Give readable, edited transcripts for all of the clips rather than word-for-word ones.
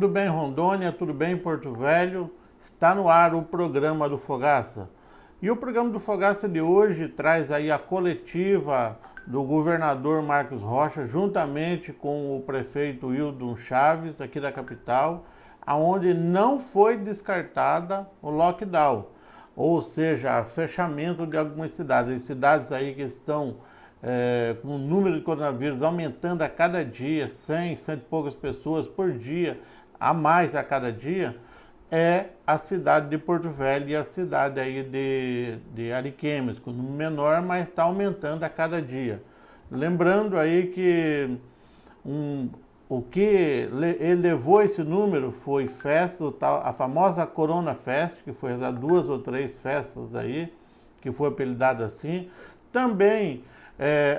Tudo bem, Rondônia? Tudo bem, Porto Velho? Está no ar o programa do Fogaça. E o programa do Fogaça de hoje traz aí a coletiva do governador Marcos Rocha, juntamente com o prefeito Wildon Chaves, aqui da capital, aonde não foi descartada o lockdown, ou seja, fechamento de algumas cidades. As cidades aí que estão com o número de coronavírus aumentando a cada dia, 100 e poucas pessoas por dia, a mais a cada dia, é a cidade de Porto Velho e a cidade aí de Ariquemes, com número menor, mas está aumentando a cada dia. Lembrando aí que o que ele levou esse número foi festa, a famosa Corona Fest, que foi as 2 ou 3 festas aí, que foi apelidada assim. Também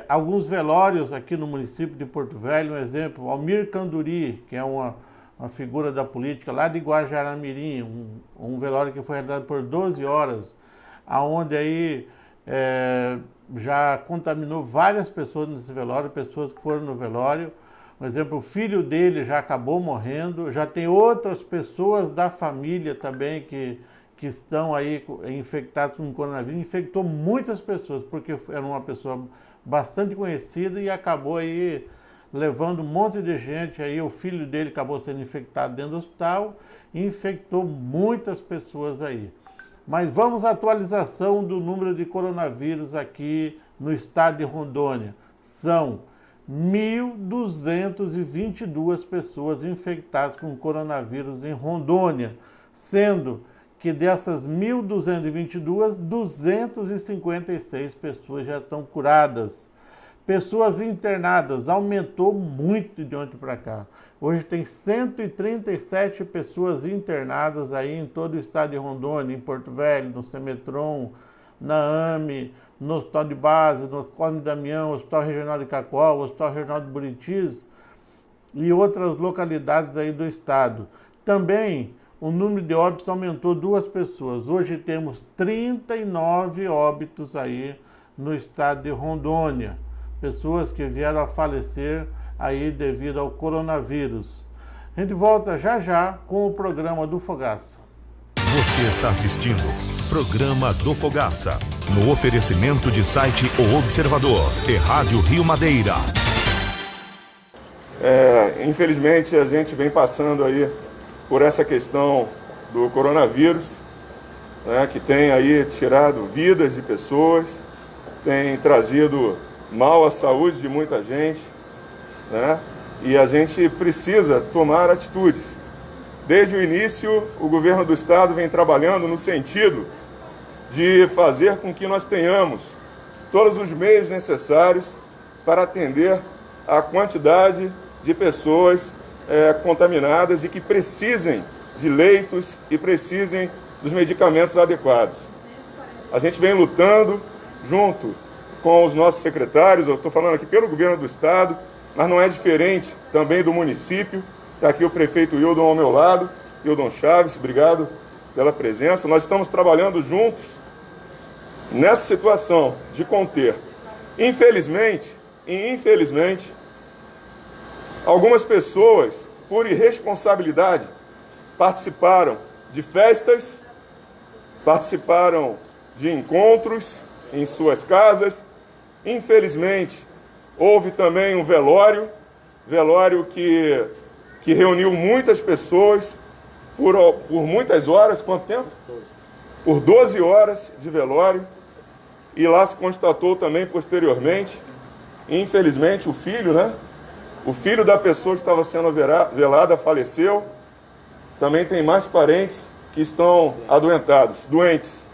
alguns velórios aqui no município de Porto Velho, um exemplo, Almir Canduri, que é uma figura da política lá de Guajará-Mirim, um velório que foi realizado por 12 horas, aonde aí já contaminou várias pessoas nesse velório, pessoas que foram no velório. Por exemplo, o filho dele já acabou morrendo, já tem outras pessoas da família também que estão aí infectadas com coronavírus, infectou muitas pessoas, porque era uma pessoa bastante conhecida e acabou aí levando um monte de gente, aí o filho dele acabou sendo infectado dentro do hospital e infectou muitas pessoas aí. Mas vamos à atualização do número de coronavírus aqui no estado de Rondônia. São 1.222 pessoas infectadas com coronavírus em Rondônia, sendo que dessas 1.222, 256 pessoas já estão curadas. Pessoas internadas, aumentou muito de ontem para cá. Hoje tem 137 pessoas internadas aí em todo o estado de Rondônia, em Porto Velho, no Semetron, na AME, no Hospital de Base, no Cosme Damião, Hospital Regional de Cacoal, Hospital Regional de Buritis e outras localidades aí do estado. Também o número de óbitos aumentou 2 pessoas. Hoje temos 39 óbitos aí no estado de Rondônia. Pessoas que vieram a falecer aí devido ao coronavírus. A gente volta já com o programa do Fogaça. Você está assistindo Programa do Fogaça, no oferecimento de site O Observador e Rádio Rio Madeira. Infelizmente a gente vem passando aí por essa questão do coronavírus, né, que tem aí tirado vidas de pessoas, tem trazido mal à saúde de muita gente, né? E a gente precisa tomar atitudes. Desde o início, o governo do estado vem trabalhando no sentido de fazer com que nós tenhamos todos os meios necessários para atender a quantidade de pessoas contaminadas e que precisem de leitos e precisem dos medicamentos adequados. A gente vem lutando junto com os nossos secretários, eu estou falando aqui pelo governo do estado, mas não é diferente também do município. Está aqui o prefeito Wildon ao meu lado, Wildon Chaves, obrigado pela presença. Nós estamos trabalhando juntos nessa situação de conter. Infelizmente, algumas pessoas, por irresponsabilidade, participaram de festas, participaram de encontros em suas casas. Infelizmente, houve também um velório que reuniu muitas pessoas por muitas horas. Quanto tempo? 12. Por 12 horas de velório. E lá se constatou também posteriormente, infelizmente, o filho, né? O filho da pessoa que estava sendo velada faleceu. Também tem mais parentes que estão doentes.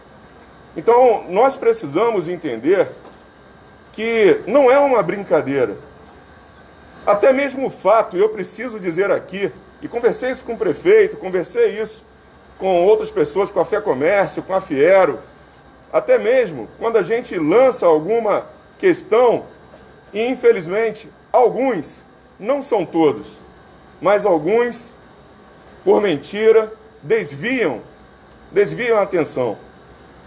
Então, nós precisamos entender que não é uma brincadeira. Até mesmo o fato, e eu preciso dizer aqui, e conversei isso com o prefeito, conversei isso com outras pessoas, com a FEComércio, com a Fiero, até mesmo quando a gente lança alguma questão, e infelizmente alguns, não são todos, mas alguns, por mentira, desviam a atenção,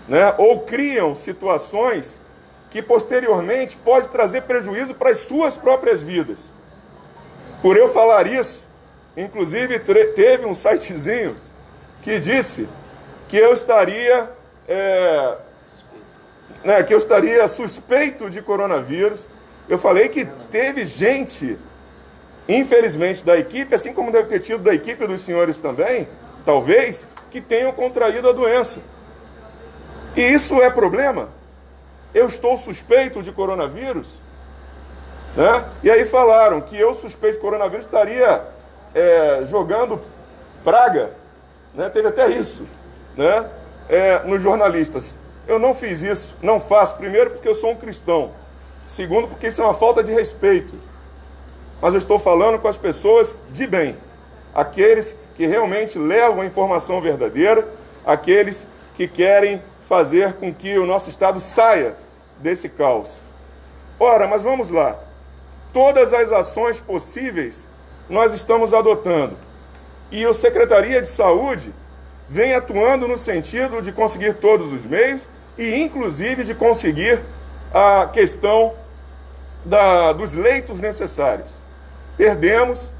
né? Ou criam situações que posteriormente pode trazer prejuízo para as suas próprias vidas. Por eu falar isso, inclusive teve um sitezinho que disse que eu estaria, que eu estaria suspeito de coronavírus. Eu falei que teve gente, infelizmente, da equipe, assim como deve ter tido da equipe dos senhores também, talvez, que tenham contraído a doença. E isso é problema? Eu estou suspeito de coronavírus? Né? E aí falaram que eu, suspeito de coronavírus, estaria jogando praga, né? Teve até isso, né? Nos jornalistas. Eu não fiz isso, não faço. Primeiro, porque eu sou um cristão. Segundo, porque isso é uma falta de respeito. Mas eu estou falando com as pessoas de bem. Aqueles que realmente levam a informação verdadeira, aqueles que querem fazer com que o nosso Estado saia desse caos. Ora, mas vamos lá. Todas as ações possíveis nós estamos adotando. E a Secretaria de Saúde vem atuando no sentido de conseguir todos os meios e, inclusive, de conseguir a questão dos leitos necessários. Perdemos,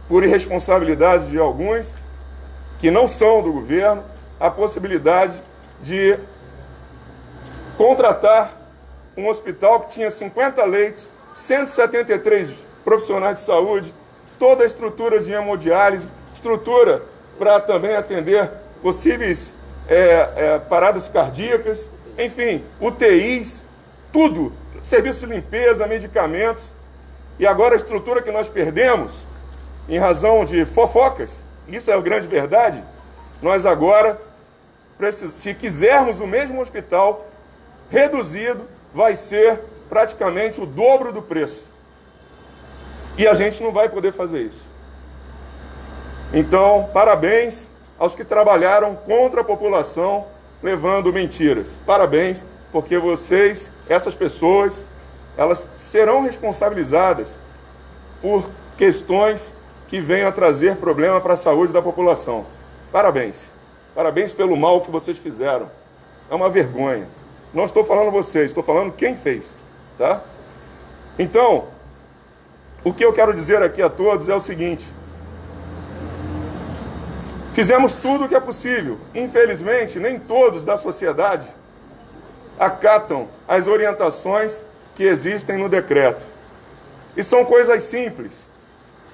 por irresponsabilidade de alguns, que não são do governo, a possibilidade de contratar um hospital que tinha 50 leitos, 173 profissionais de saúde, toda a estrutura de hemodiálise, estrutura para também atender possíveis paradas cardíacas, enfim, UTIs, tudo, serviço de limpeza, medicamentos. E agora a estrutura que nós perdemos, em razão de fofocas, isso é a grande verdade, nós agora, se quisermos o mesmo hospital reduzido, vai ser praticamente o dobro do preço. E a gente não vai poder fazer isso. Então, parabéns aos que trabalharam contra a população, levando mentiras. Parabéns, porque vocês, essas pessoas, elas serão responsabilizadas por questões que venham a trazer problema para a saúde da população. Parabéns. Parabéns pelo mal que vocês fizeram. É uma vergonha. Não estou falando vocês, estou falando quem fez, tá? Então, o que eu quero dizer aqui a todos é o seguinte: fizemos tudo o que é possível. Infelizmente, nem todos da sociedade acatam as orientações que existem no decreto. E são coisas simples.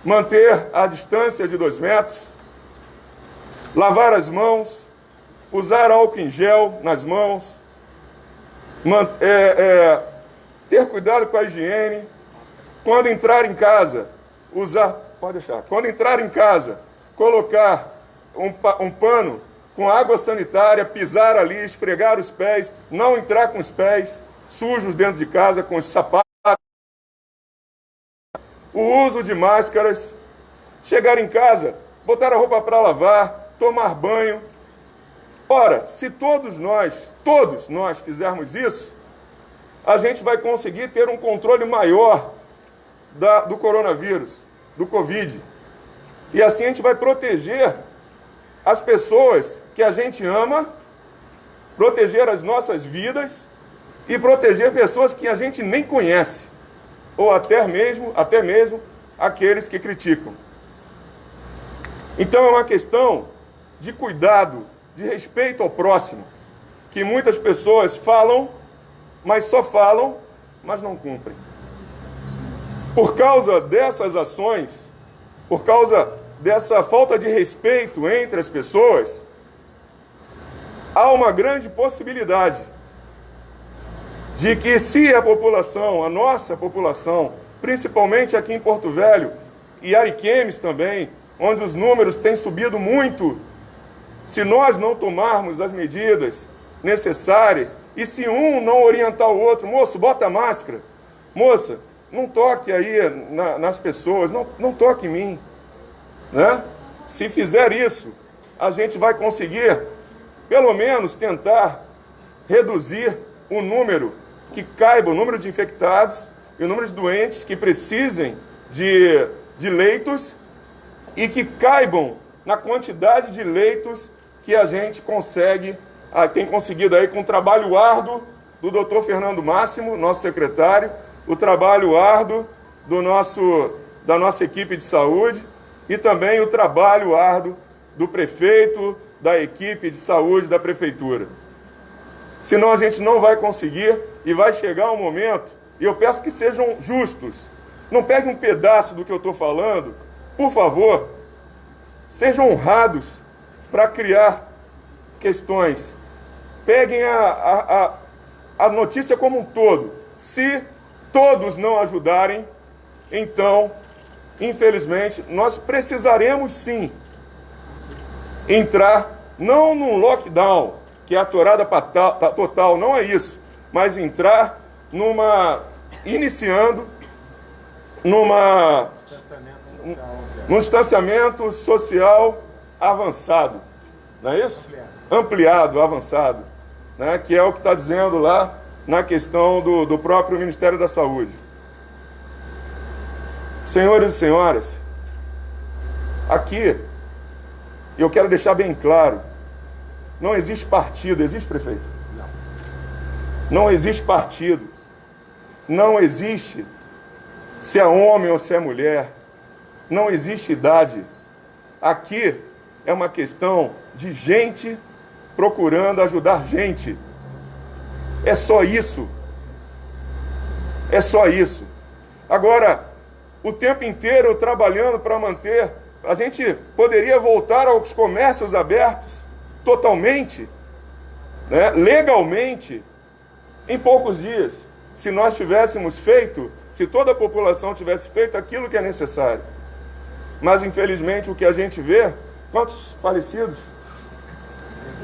Manter a distância de 2 metros, lavar as mãos, usar álcool em gel nas mãos, ter cuidado com a higiene. Quando entrar em casa, quando entrar em casa, colocar um pano com água sanitária, pisar ali, esfregar os pés, não entrar com os pés sujos dentro de casa, com os sapatos. O uso de máscaras, chegar em casa, botar a roupa para lavar, tomar banho. Ora, se todos nós fizermos isso, a gente vai conseguir ter um controle maior do coronavírus, do Covid. E assim a gente vai proteger as pessoas que a gente ama, proteger as nossas vidas e proteger pessoas que a gente nem conhece, ou até mesmo aqueles que criticam. Então é uma questão de cuidado, de respeito ao próximo, que muitas pessoas falam, mas só falam, mas não cumprem. Por causa dessas ações, por causa dessa falta de respeito entre as pessoas, há uma grande possibilidade de que, se a população, a nossa população, principalmente aqui em Porto Velho e Ariquemes também, onde os números têm subido muito, se nós não tomarmos as medidas necessárias e se um não orientar o outro, moço, bota a máscara, moça, não toque aí nas pessoas, não toque em mim, né? Se fizer isso, a gente vai conseguir, pelo menos, tentar reduzir o número que caiba, o número de infectados e o número de doentes que precisem de leitos e que caibam na quantidade de leitos que a gente tem conseguido aí com o trabalho árduo do Dr. Fernando Máximo, nosso secretário, o trabalho árduo da nossa equipe de saúde, e também o trabalho árduo do prefeito, da equipe de saúde da prefeitura. Senão a gente não vai conseguir e vai chegar um momento, e eu peço que sejam justos. Não peguem um pedaço do que eu estou falando, por favor, sejam honrados para criar questões. Peguem a notícia como um todo. Se todos não ajudarem, então, infelizmente, nós precisaremos sim entrar, não num lockdown, que é a torada total, não é isso, mas entrar iniciando num distanciamento social avançado, não é isso? Ampliado, avançado, né? Que é o que está dizendo lá na questão do próprio Ministério da Saúde. Senhores e senhoras, aqui, eu quero deixar bem claro, não existe partido, existe, prefeito? Não existe partido, não existe se é homem ou se é mulher, não existe idade. Aqui é uma questão de gente procurando ajudar gente. É só isso. É só isso. Agora, o tempo inteiro trabalhando para manter, a gente poderia voltar aos comércios abertos totalmente, né, legalmente, em poucos dias, se nós tivéssemos feito, se toda a população tivesse feito aquilo que é necessário. Mas, infelizmente, o que a gente vê, quantos falecidos?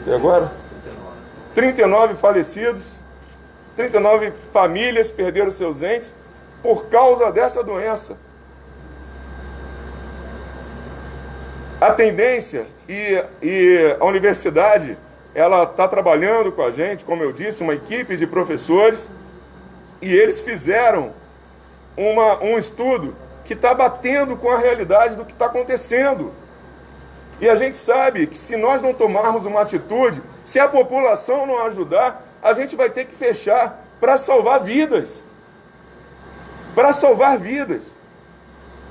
E agora? 39 falecidos, 39 famílias perderam seus entes por causa dessa doença. A tendência e a universidade, ela está trabalhando com a gente, como eu disse, uma equipe de professores, e eles fizeram um estudo que está batendo com a realidade do que está acontecendo. E a gente sabe que se nós não tomarmos uma atitude, se a população não ajudar, a gente vai ter que fechar para salvar vidas. Para salvar vidas.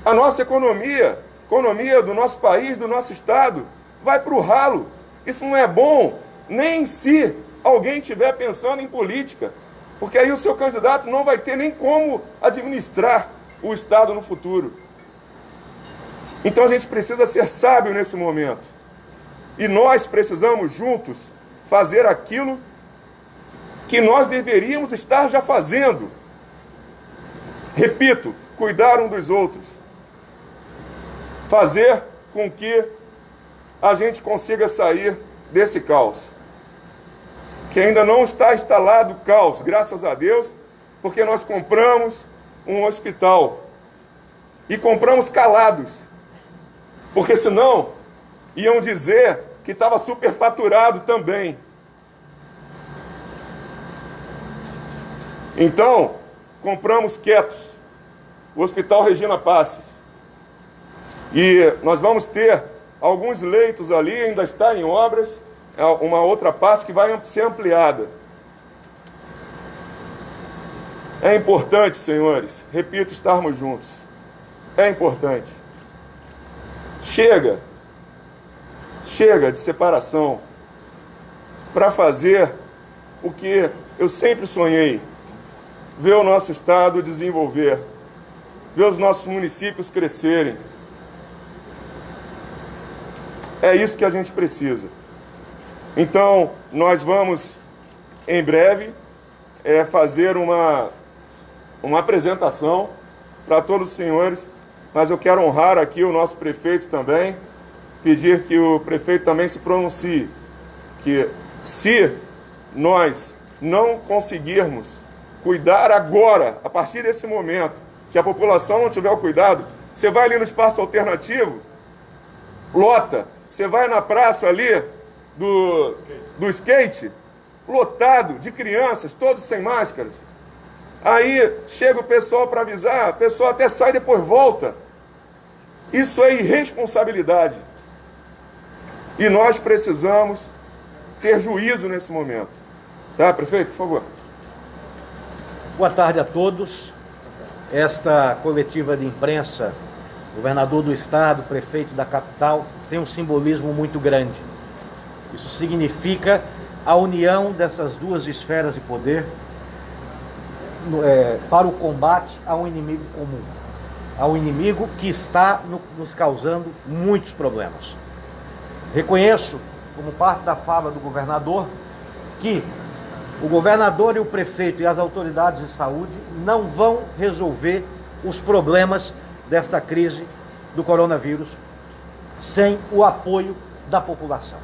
A nossa economia do nosso país, do nosso estado, vai para o ralo. Isso não é bom, nem se alguém estiver pensando em política, porque aí o seu candidato não vai ter nem como administrar o estado no futuro. Então a gente precisa ser sábio nesse momento. E nós precisamos juntos fazer aquilo que nós deveríamos estar já fazendo. Repito, cuidar um dos outros. Fazer com que a gente consiga sair desse caos. Que ainda não está instalado o caos, graças a Deus, porque nós compramos um hospital. E compramos calados. Porque senão iam dizer que estava superfaturado também. Então, compramos quietos o Hospital Regina Passes. E nós vamos ter alguns leitos ali, ainda está em obras, uma outra parte que vai ser ampliada. É importante, senhores, repito, estarmos juntos. É importante. Chega de separação para fazer o que eu sempre sonhei, ver o nosso estado desenvolver, ver os nossos municípios crescerem. É isso que a gente precisa. Então, nós vamos, em breve, fazer uma apresentação para todos os senhores, mas eu quero honrar aqui o nosso prefeito também, pedir que o prefeito também se pronuncie, que se nós não conseguirmos cuidar agora, a partir desse momento, se a população não tiver o cuidado, você vai ali no espaço alternativo, lota, você vai na praça ali do skate, lotado de crianças, todos sem máscaras. Aí chega o pessoal para avisar, o pessoal até sai e depois volta. Isso é irresponsabilidade. E nós precisamos ter juízo nesse momento. Tá, prefeito, por favor. Boa tarde a todos. Esta coletiva de imprensa governador do estado, prefeito da capital, tem um simbolismo muito grande. Isso significa a união dessas duas esferas de poder para o combate a um inimigo comum, a um inimigo que está nos causando muitos problemas. Reconheço, como parte da fala do governador, que o governador e o prefeito e as autoridades de saúde não vão resolver os problemas desta crise do coronavírus sem o apoio da população.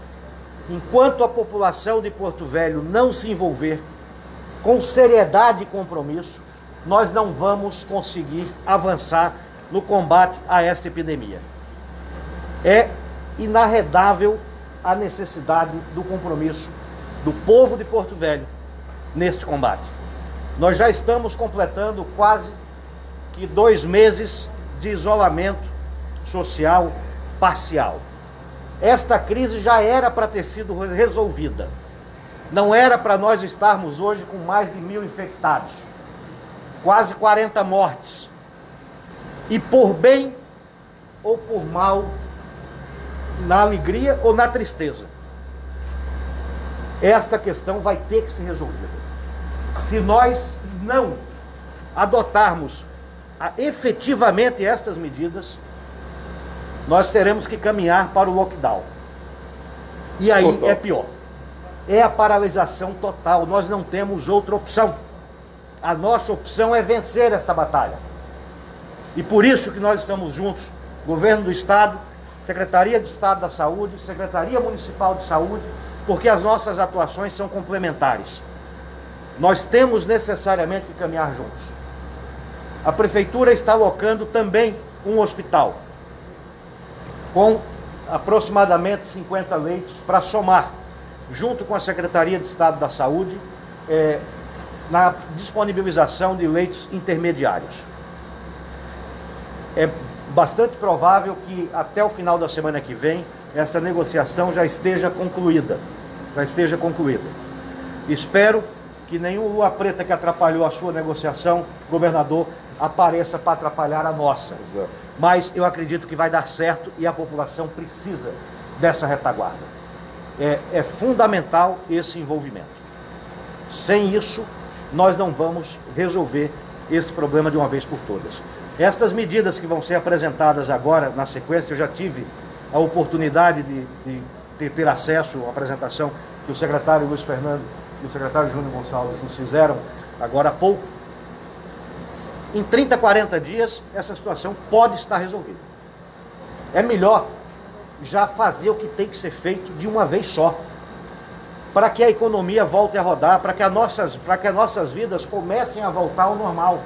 Enquanto a população de Porto Velho não se envolver com seriedade e compromisso, nós não vamos conseguir avançar no combate a esta epidemia. É inarredável a necessidade do compromisso do povo de Porto Velho neste combate. Nós já estamos completando quase que 2 meses de isolamento social parcial. Esta crise já era para ter sido resolvida. Não era para nós estarmos hoje com mais de 1.000 infectados, quase 40 mortes. E por bem ou por mal, na alegria ou na tristeza, esta questão vai ter que ser resolvida. Se nós não adotarmos efetivamente estas medidas, nós teremos que caminhar para o lockdown. E aí é pior. É a paralisação total. Nós não temos outra opção. A nossa opção é vencer esta batalha. E por isso que nós estamos juntos, Governo do Estado, Secretaria de Estado da Saúde, Secretaria Municipal de Saúde, porque as nossas atuações são complementares. Nós temos necessariamente que caminhar juntos. A Prefeitura está alocando também um hospital, com aproximadamente 50 leitos, para somar, junto com a Secretaria de Estado da Saúde, na disponibilização de leitos intermediários. É bastante provável que até o final da semana que vem essa negociação já esteja concluída. Espero que nenhum lua preta que atrapalhou a sua negociação, governador, apareça para atrapalhar a nossa. Exato. Mas eu acredito que vai dar certo e a população precisa dessa retaguarda. É fundamental esse envolvimento. Sem isso, nós não vamos resolver esse problema de uma vez por todas. Estas medidas que vão ser apresentadas agora, na sequência, eu já tive a oportunidade de ter acesso à apresentação que o secretário Luiz Fernando e o secretário Júnior Gonçalves nos fizeram agora há pouco. Em 30, 40 dias, essa situação pode estar resolvida. É melhor já fazer o que tem que ser feito de uma vez só, para que a economia volte a rodar, para que as nossas vidas comecem a voltar ao normal.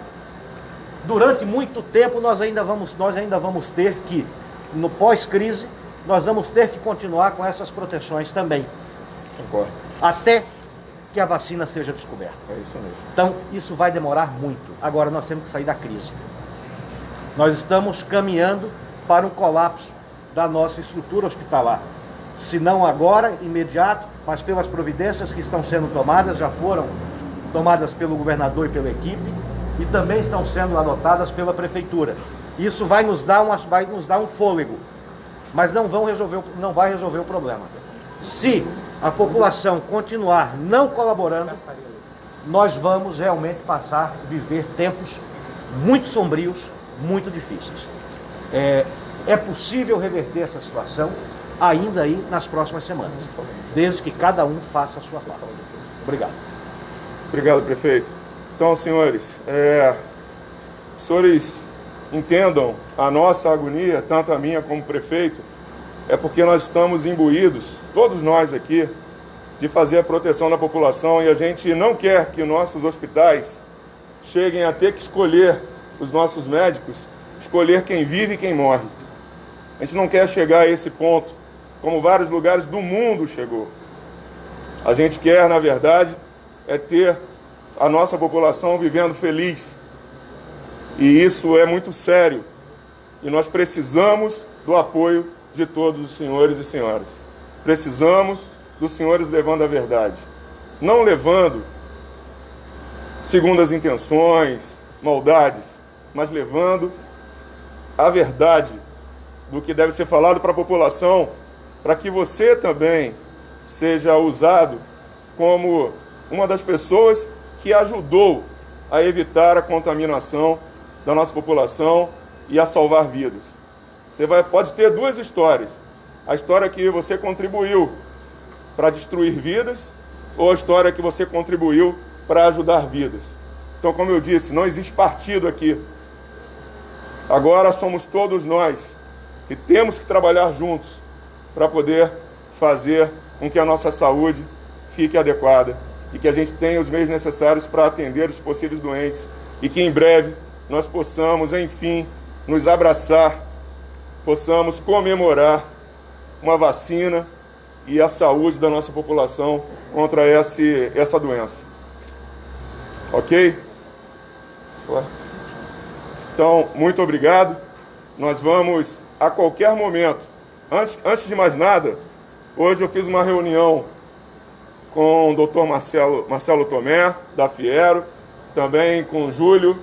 Durante muito tempo nós ainda vamos ter que, no pós-crise, nós vamos ter que continuar com essas proteções também. Concordo. Até que a vacina seja descoberta. É isso mesmo. Então, isso vai demorar muito. Agora nós temos que sair da crise. Nós estamos caminhando para um colapso da nossa estrutura hospitalar. Se não agora, imediato, mas pelas providências que estão sendo tomadas, já foram tomadas pelo governador e pela equipe, e também estão sendo adotadas pela prefeitura. Isso vai nos dar um fôlego, mas não vai resolver o problema. Se a população continuar não colaborando, nós vamos realmente passar a viver tempos muito sombrios, muito difíceis. É possível reverter essa situação ainda aí nas próximas semanas, desde que cada um faça a sua parte. Obrigado. Obrigado, prefeito. Então, senhores, senhores entendam a nossa agonia, tanto a minha como o prefeito, é porque nós estamos imbuídos, todos nós aqui, de fazer a proteção da população, e a gente não quer que nossos hospitais cheguem a ter que escolher, os nossos médicos, escolher quem vive e quem morre. A gente não quer chegar a esse ponto, como vários lugares do mundo chegou. A gente quer, na verdade, ter a nossa população vivendo feliz. E isso é muito sério. E nós precisamos do apoio de todos os senhores e senhoras. Precisamos dos senhores levando a verdade. Não levando segundas intenções, maldades, mas levando a verdade do que deve ser falado para a população, para que você também seja usado como uma das pessoas que ajudou a evitar a contaminação da nossa população e a salvar vidas. Você pode ter duas histórias. A história que você contribuiu para destruir vidas ou a história que você contribuiu para ajudar vidas. Então, como eu disse, não existe partido aqui. Agora somos todos nós que temos que trabalhar juntos para poder fazer com que a nossa saúde fique adequada e que a gente tenha os meios necessários para atender os possíveis doentes e que em breve nós possamos, enfim, nos abraçar, possamos comemorar uma vacina e a saúde da nossa população contra essa doença. Ok? Então, muito obrigado. Nós vamos, a qualquer momento, antes de mais nada, hoje eu fiz uma reunião com o Dr. Marcelo Tomé, da Fiero, também com o Júlio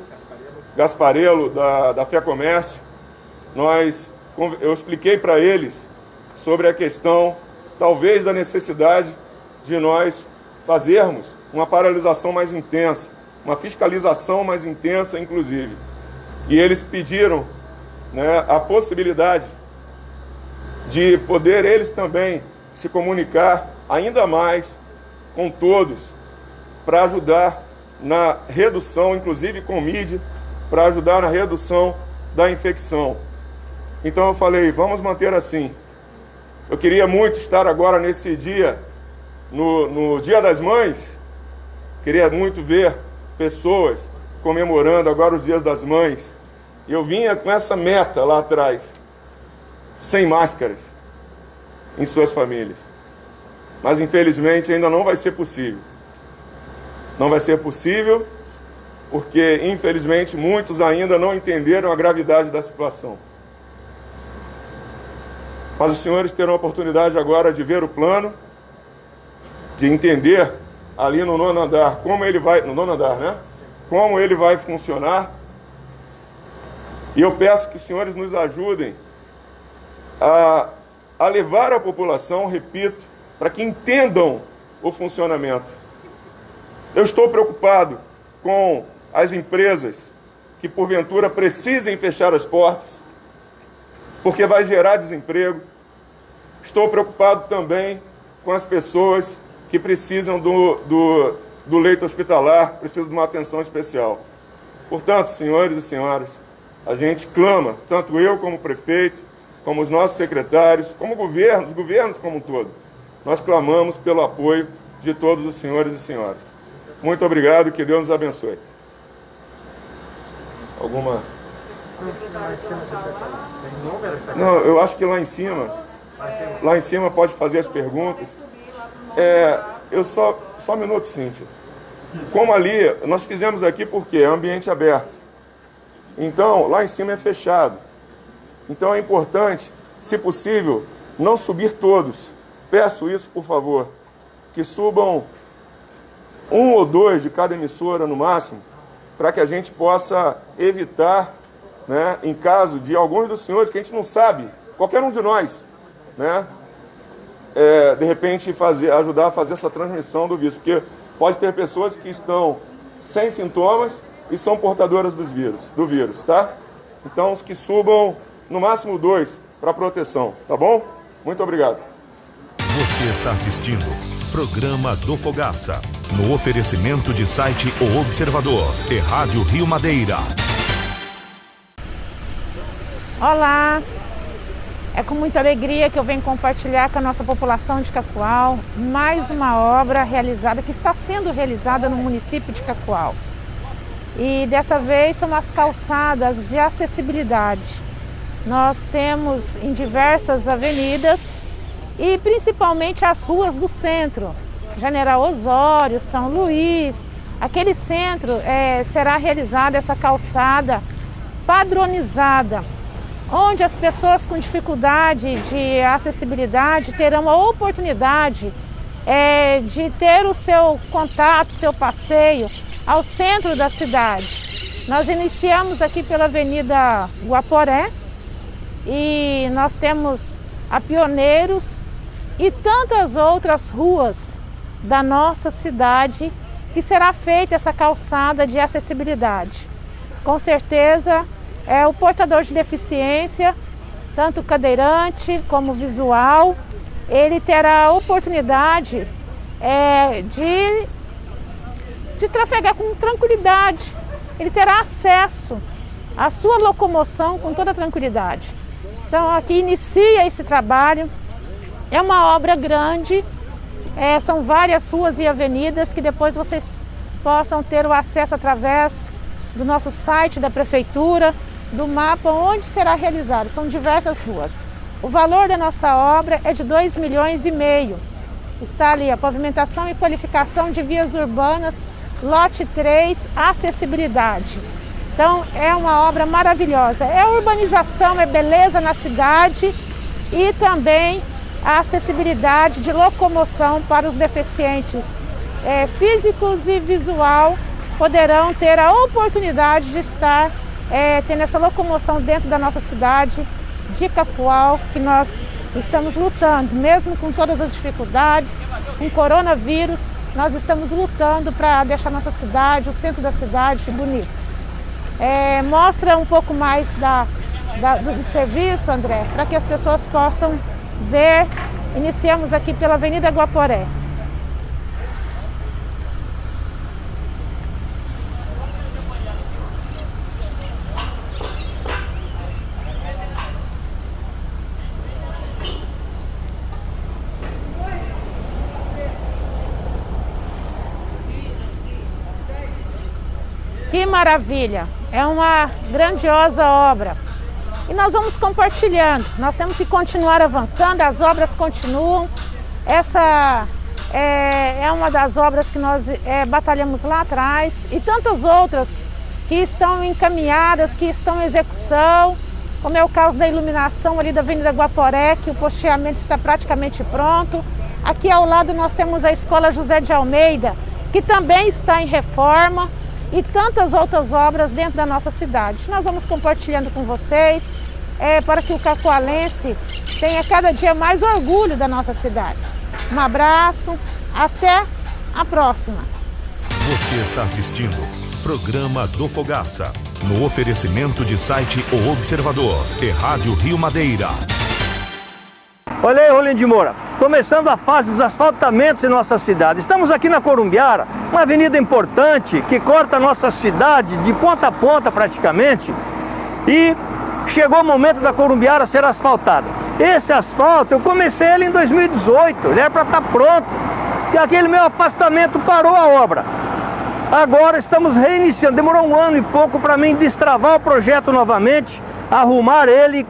Gasparello, da Fé Comércio. Eu expliquei para eles sobre a questão, talvez, da necessidade de nós fazermos uma paralisação mais intensa, uma fiscalização mais intensa, inclusive. E eles pediram, né, a possibilidade de poder eles também se comunicar ainda mais com todos, para ajudar na redução, inclusive com mídia, para ajudar na redução da infecção. Então eu falei, vamos manter assim. Eu queria muito estar agora nesse dia, no Dia das Mães, queria muito ver pessoas comemorando agora os Dias das Mães. E eu vinha com essa meta lá atrás, sem máscaras, em suas famílias. Mas, infelizmente, ainda não vai ser possível. Não vai ser possível porque, infelizmente, muitos ainda não entenderam a gravidade da situação. Mas os senhores terão a oportunidade agora de ver o plano, de entender ali no 9º andar como ele vai, no 9º andar, né? Como ele vai funcionar. E eu peço que os senhores nos ajudem a levar a população, repito, para que entendam o funcionamento. Eu estou preocupado com as empresas que, porventura, precisem fechar as portas, porque vai gerar desemprego. Estou preocupado também com as pessoas que precisam do leito hospitalar, precisam de uma atenção especial. Portanto, senhores e senhoras, a gente clama, tanto eu como o prefeito, como os nossos secretários, como os governos como um todo, nós clamamos pelo apoio de todos os senhores e senhoras. Muito obrigado, que Deus nos abençoe. Alguma? Não, eu acho que lá em cima pode fazer as perguntas. Só um minuto, Cíntia. Como ali, nós fizemos aqui porque é ambiente aberto. Então, lá em cima é fechado. Então é importante, se possível, não subir todos. Peço isso, por favor, que subam 1 ou 2 de cada emissora no máximo, para que a gente possa evitar, né, em caso de alguns dos senhores que a gente não sabe, qualquer um de nós, né, de repente ajudar a fazer essa transmissão do vírus, porque pode ter pessoas que estão sem sintomas e são portadoras do vírus, tá? Então, os que subam no máximo 2 para proteção, tá bom? Muito obrigado. Você está assistindo Programa do Fogaça, no oferecimento de site O Observador e Rádio Rio Madeira. Olá, é com muita alegria que eu venho compartilhar com a nossa população de Cacoal mais uma obra realizada, que está sendo realizada no município de Cacoal. E dessa vez são as calçadas de acessibilidade. Nós temos em diversas avenidas e principalmente as ruas do centro, General Osório, São Luís. Aquele centro será realizada essa calçada padronizada, onde as pessoas com dificuldade de acessibilidade terão a oportunidade de ter o seu contato, seu passeio ao centro da cidade. Nós iniciamos aqui pela Avenida Guaporé e nós temos a Pioneiros e tantas outras ruas da nossa cidade que será feita essa calçada de acessibilidade. Com certeza, o portador de deficiência, tanto cadeirante como visual, ele terá a oportunidade de trafegar com tranquilidade. Ele terá acesso à sua locomoção com toda tranquilidade. Então, aqui inicia esse trabalho. É uma obra grande, são várias ruas e avenidas que depois vocês possam ter o acesso através do nosso site da Prefeitura, do mapa onde será realizado. São diversas ruas. O valor da nossa obra é de 2,5 milhões. Está ali a pavimentação e qualificação de vias urbanas, lote 3, acessibilidade. Então é uma obra maravilhosa. É urbanização, é beleza na cidade e também a acessibilidade de locomoção para os deficientes físicos e visual poderão ter a oportunidade de estar tendo essa locomoção dentro da nossa cidade de Cacoal, que nós estamos lutando, mesmo com todas as dificuldades, com o coronavírus, nós estamos lutando para deixar nossa cidade, o centro da cidade, bonito. Mostra um pouco mais do serviço, André, para que as pessoas possam ver. Iniciamos aqui pela Avenida Guaporé. Que maravilha! É uma grandiosa obra. E nós vamos compartilhando. Nós temos que continuar avançando, as obras continuam. Essa é uma das obras que nós batalhamos lá atrás. E tantas outras que estão encaminhadas, que estão em execução. Como é o caso da iluminação ali da Avenida Guaporé, que o posteamento está praticamente pronto. Aqui ao lado nós temos a Escola José de Almeida, que também está em reforma. E tantas outras obras dentro da nossa cidade. Nós vamos compartilhando com vocês para que o cacoalense tenha cada dia mais orgulho da nossa cidade. Um abraço, até a próxima. Você está assistindo Programa do Fogaça, no oferecimento de site O Observador e Rádio Rio Madeira. Olha aí, Rolim de Moura, começando a fase dos asfaltamentos em nossa cidade. Estamos aqui na Corumbiara, uma avenida importante que corta a nossa cidade de ponta a ponta praticamente. E chegou o momento da Corumbiara ser asfaltada. Esse asfalto, eu comecei ele em 2018, ele era para estar pronto. E aquele meu afastamento parou a obra. Agora estamos reiniciando, demorou 1 ano e pouco para mim destravar o projeto novamente, arrumar ele e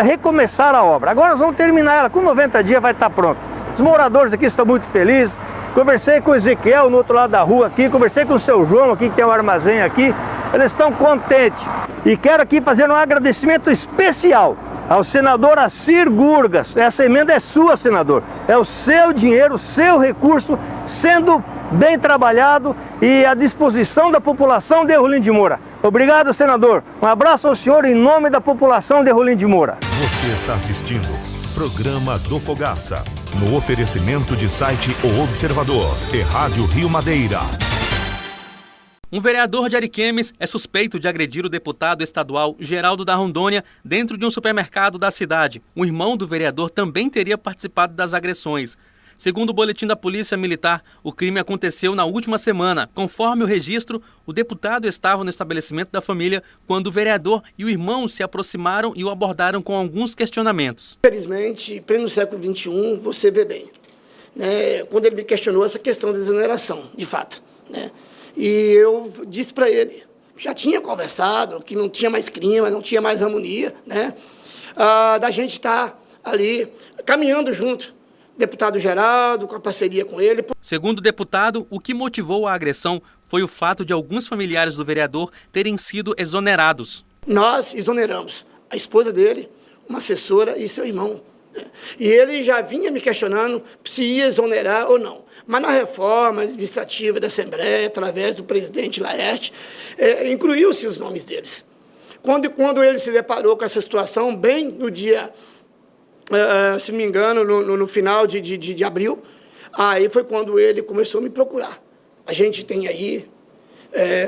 recomeçar a obra. Agora nós vamos terminar ela, com 90 dias vai estar pronto. Os moradores aqui estão muito felizes. Conversei com o Ezequiel no outro lado da rua aqui, conversei com o seu João aqui, que tem um armazém aqui. Eles estão contentes. E quero aqui fazer um agradecimento especial ao senador Assir Gurgas. Essa emenda é sua, senador. É o seu dinheiro, o seu recurso sendo bem trabalhado e à disposição da população de Rolim de Moura. Obrigado, senador. Um abraço ao senhor em nome da população de Rolim de Moura. Você está assistindo Programa do Fogaça, no oferecimento de site O Observador e Rádio Rio Madeira. Um vereador de Ariquemes é suspeito de agredir o deputado estadual Geraldo da Rondônia dentro de um supermercado da cidade. O irmão do vereador também teria participado das agressões. Segundo o boletim da Polícia Militar, o crime aconteceu na última semana. Conforme o registro, o deputado estava no estabelecimento da família quando o vereador e o irmão se aproximaram e o abordaram com alguns questionamentos. Infelizmente, em pleno século XXI, você vê bem, né, quando ele me questionou essa questão da exoneração, de fato, né, e eu disse para ele, já tinha conversado, que não tinha mais clima, não tinha mais harmonia, né, da gente estar ali caminhando junto. Deputado Geraldo, com a parceria com ele. Segundo o deputado, o que motivou a agressão foi o fato de alguns familiares do vereador terem sido exonerados. Nós exoneramos a esposa dele, uma assessora e seu irmão. E ele já vinha me questionando se ia exonerar ou não. Mas na reforma administrativa da Assembleia, através do presidente Laerte, incluiu-se os nomes deles. Quando ele se deparou com essa situação, bem no dia, se não me engano, no final de abril, aí foi quando ele começou a me procurar. A gente tem aí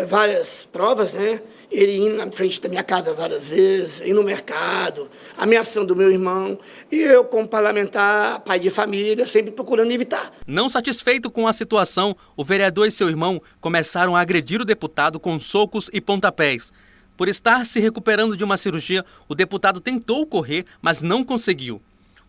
várias provas, né? Ele indo na frente da minha casa várias vezes, ir no mercado, ameaçando o meu irmão, e eu, como parlamentar, pai de família, sempre procurando evitar. Não satisfeito com a situação, o vereador e seu irmão começaram a agredir o deputado com socos e pontapés. Por estar se recuperando de uma cirurgia, o deputado tentou correr, mas não conseguiu.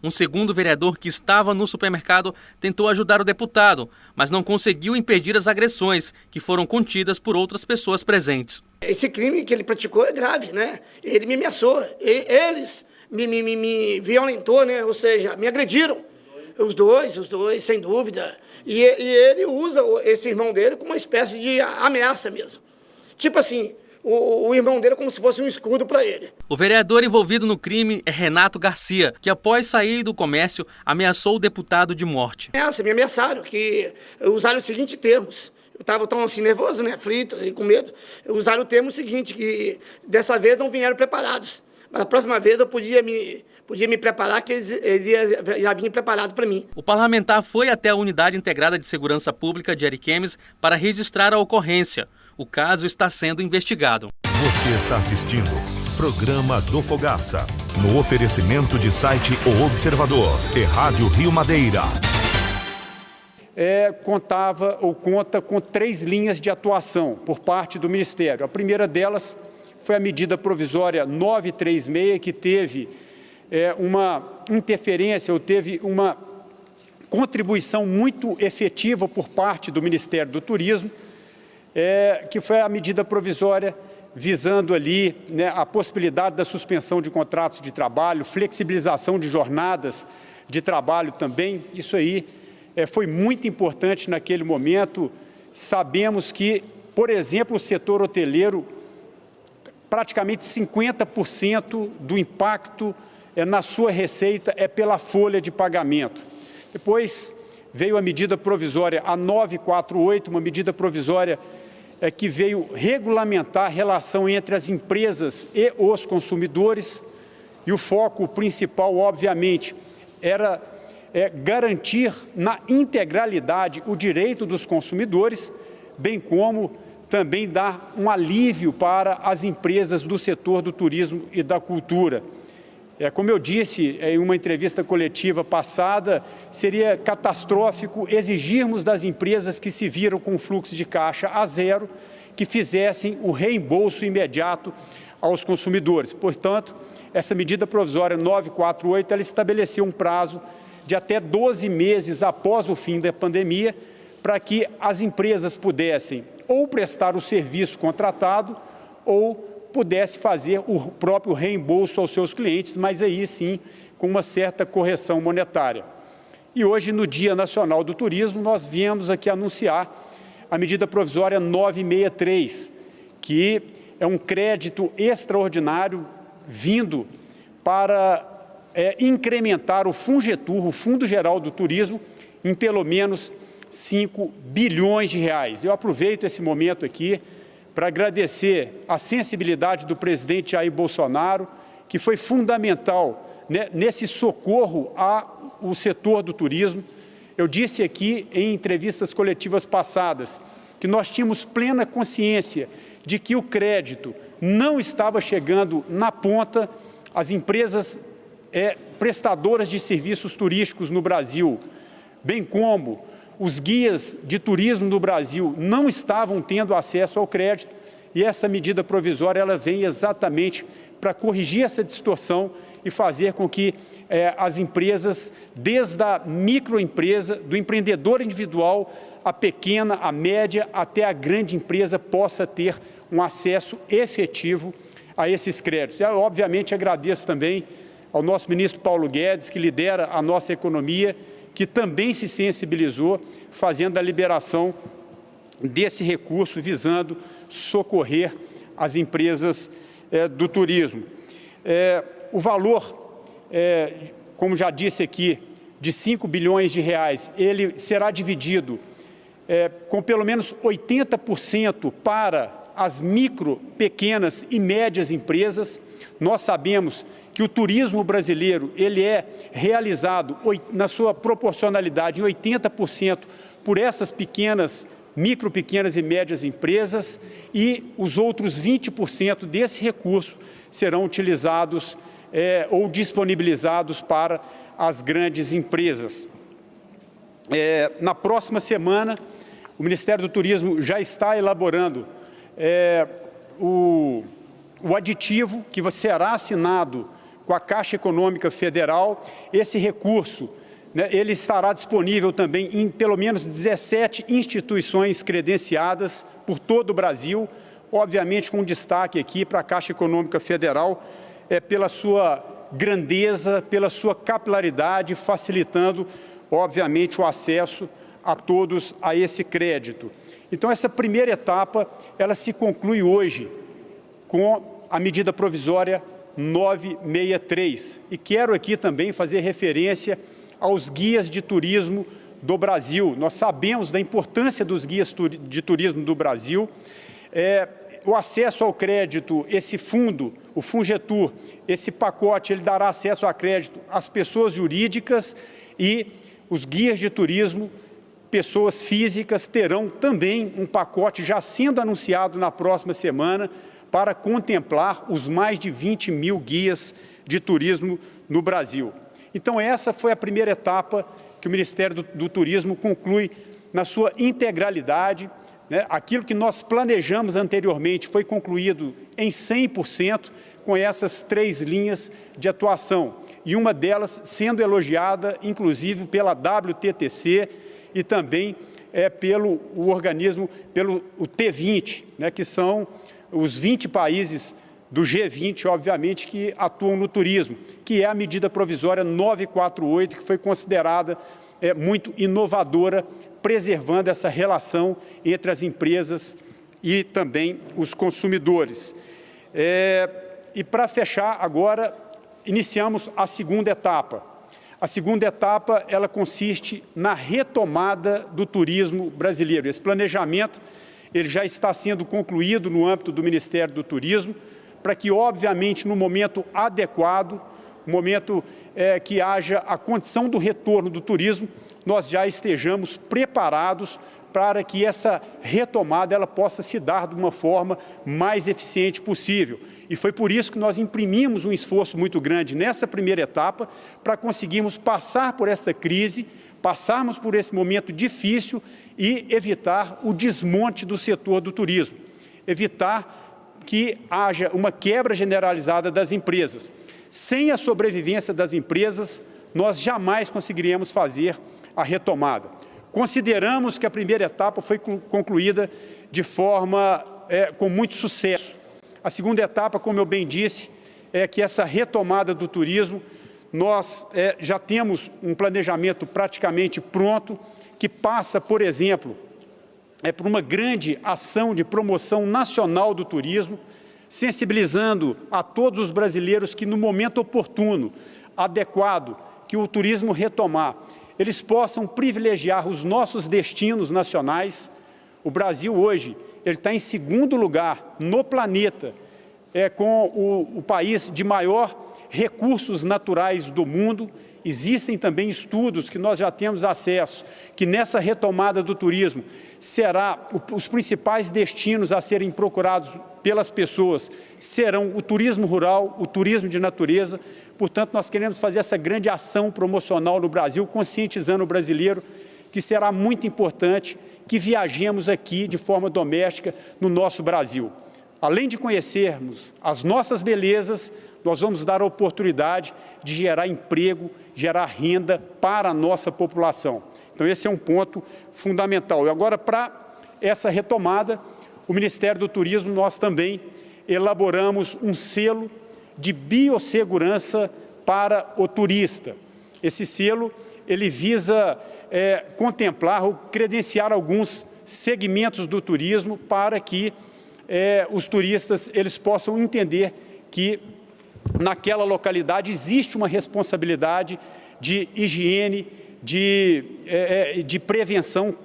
Um segundo vereador que estava no supermercado tentou ajudar o deputado, mas não conseguiu impedir as agressões, que foram contidas por outras pessoas presentes. Esse crime que ele praticou é grave, né? Ele me ameaçou, eles me violentou, né? Ou seja, me agrediram. Os dois, sem dúvida. E ele usa esse irmão dele como uma espécie de ameaça mesmo. Tipo assim, o irmão dele como se fosse um escudo para ele. O vereador envolvido no crime é Renato Garcia, que após sair do comércio ameaçou o deputado de morte. Me ameaçaram, que usaram os seguintes termos. Eu estava tão assim nervoso, né, aflito e com medo. Usaram o termo seguinte, que dessa vez não vieram preparados. Mas a próxima vez eu podia me preparar, que eles já vinham preparados para mim. O parlamentar foi até a Unidade Integrada de Segurança Pública de Ariquemes para registrar a ocorrência. O caso está sendo investigado. Você está assistindo Programa do Fogaça, no oferecimento de site O Observador e Rádio Rio Madeira. Conta com 3 linhas de atuação por parte do Ministério. A primeira delas foi a medida provisória 936, que teve uma interferência, ou teve uma contribuição muito efetiva por parte do Ministério do Turismo, que foi a medida provisória visando ali, né, a possibilidade da suspensão de contratos de trabalho, flexibilização de jornadas de trabalho também. Isso aí foi muito importante naquele momento. Sabemos que, por exemplo, o setor hoteleiro, praticamente 50% do impacto na sua receita é pela folha de pagamento. Depois veio a medida provisória, a 948, uma medida provisória que veio regulamentar a relação entre as empresas e os consumidores, e o foco principal, obviamente, era garantir na integralidade o direito dos consumidores, bem como também dar um alívio para as empresas do setor do turismo e da cultura. Como eu disse em uma entrevista coletiva passada, seria catastrófico exigirmos das empresas que se viram com fluxo de caixa a zero, que fizessem o reembolso imediato aos consumidores. Portanto, essa medida provisória 948, ela estabeleceu um prazo de até 12 meses após o fim da pandemia, para que as empresas pudessem ou prestar o serviço contratado ou pudesse fazer o próprio reembolso aos seus clientes, mas aí sim com uma certa correção monetária. E hoje, no Dia Nacional do Turismo, nós viemos aqui anunciar a medida provisória 963, que é um crédito extraordinário vindo para incrementar o Fungetur, o Fundo Geral do Turismo, em pelo menos 5 bilhões de reais. Eu aproveito esse momento aqui para agradecer a sensibilidade do presidente Jair Bolsonaro, que foi fundamental, né, nesse socorro ao setor do turismo. Eu disse aqui em entrevistas coletivas passadas que nós tínhamos plena consciência de que o crédito não estava chegando na ponta. As empresas prestadoras de serviços turísticos no Brasil, bem como os guias de turismo no Brasil, não estavam tendo acesso ao crédito, e essa medida provisória ela vem exatamente para corrigir essa distorção e fazer com que as empresas, desde a microempresa, do empreendedor individual, a pequena, a média, até a grande empresa, possa ter um acesso efetivo a esses créditos. Eu, obviamente, agradeço também ao nosso ministro Paulo Guedes, que lidera a nossa economia, que também se sensibilizou, fazendo a liberação desse recurso, visando socorrer as empresas do turismo. O valor, como já disse aqui, de 5 bilhões de reais, ele será dividido com pelo menos 80% para as micro, pequenas e médias empresas. Nós sabemos que o turismo brasileiro ele é realizado na sua proporcionalidade em 80% por essas micro, pequenas e médias empresas, e os outros 20% desse recurso serão utilizados ou disponibilizados para as grandes empresas. Na próxima semana, o Ministério do Turismo já está elaborando o aditivo que será assinado com a Caixa Econômica Federal. Esse recurso, ele estará disponível também em pelo menos 17 instituições credenciadas por todo o Brasil, obviamente com destaque aqui para a Caixa Econômica Federal, pela sua grandeza, pela sua capilaridade, facilitando, obviamente, o acesso a todos a esse crédito. Então, essa primeira etapa, ela se conclui hoje com a medida provisória 963. E quero aqui também fazer referência aos guias de turismo do Brasil. Nós sabemos da importância dos guias de turismo do Brasil. O acesso ao crédito, esse fundo, o Fungetur, esse pacote, ele dará acesso a crédito às pessoas jurídicas, e os guias de turismo, pessoas físicas, terão também um pacote já sendo anunciado na próxima semana para contemplar os mais de 20 mil guias de turismo no Brasil. Então, essa foi a primeira etapa que o Ministério do Turismo conclui na sua integralidade. Aquilo que nós planejamos anteriormente foi concluído em 100% com essas 3 linhas de atuação, e uma delas sendo elogiada, inclusive, pela WTTC e também pelo o T20, que são os 20 países do G20, obviamente, que atuam no turismo, que é a medida provisória 948, que foi considerada muito inovadora, preservando essa relação entre as empresas e também os consumidores. E para fechar agora, iniciamos a segunda etapa. A segunda etapa, ela consiste na retomada do turismo brasileiro. Esse planejamento, ele já está sendo concluído no âmbito do Ministério do Turismo, para que, obviamente, no momento adequado, no momento que haja a condição do retorno do turismo, nós já estejamos preparados para que essa retomada ela possa se dar de uma forma mais eficiente possível. E foi por isso que nós imprimimos um esforço muito grande nessa primeira etapa, para conseguirmos passar por essa crise, passarmos por esse momento difícil e evitar o desmonte do setor do turismo, evitar que haja uma quebra generalizada das empresas. Sem a sobrevivência das empresas, nós jamais conseguiríamos fazer a retomada. Consideramos que a primeira etapa foi concluída de forma com muito sucesso. A segunda etapa, como eu bem disse, é que essa retomada do turismo, nós já temos um planejamento praticamente pronto, que passa, por exemplo, por uma grande ação de promoção nacional do turismo, sensibilizando a todos os brasileiros que, no momento oportuno, adequado, que o turismo retomar, eles possam privilegiar os nossos destinos nacionais. O Brasil hoje ele está em segundo lugar no planeta, com o país de maior recursos naturais do mundo. Existem também estudos que nós já temos acesso, que nessa retomada do turismo os principais destinos a serem procurados pelas pessoas serão o turismo rural, o turismo de natureza. Portanto, nós queremos fazer essa grande ação promocional no Brasil, conscientizando o brasileiro que será muito importante que viajemos aqui de forma doméstica no nosso Brasil. Além de conhecermos as nossas belezas, nós vamos dar a oportunidade de gerar emprego, gerar renda para a nossa população. Então, esse é um ponto fundamental. E agora, para essa retomada, o Ministério do Turismo, nós também elaboramos um selo de biossegurança para o turista. Esse selo, ele visa contemplar ou credenciar alguns segmentos do turismo para que os turistas eles possam entender que naquela localidade existe uma responsabilidade de higiene, de prevenção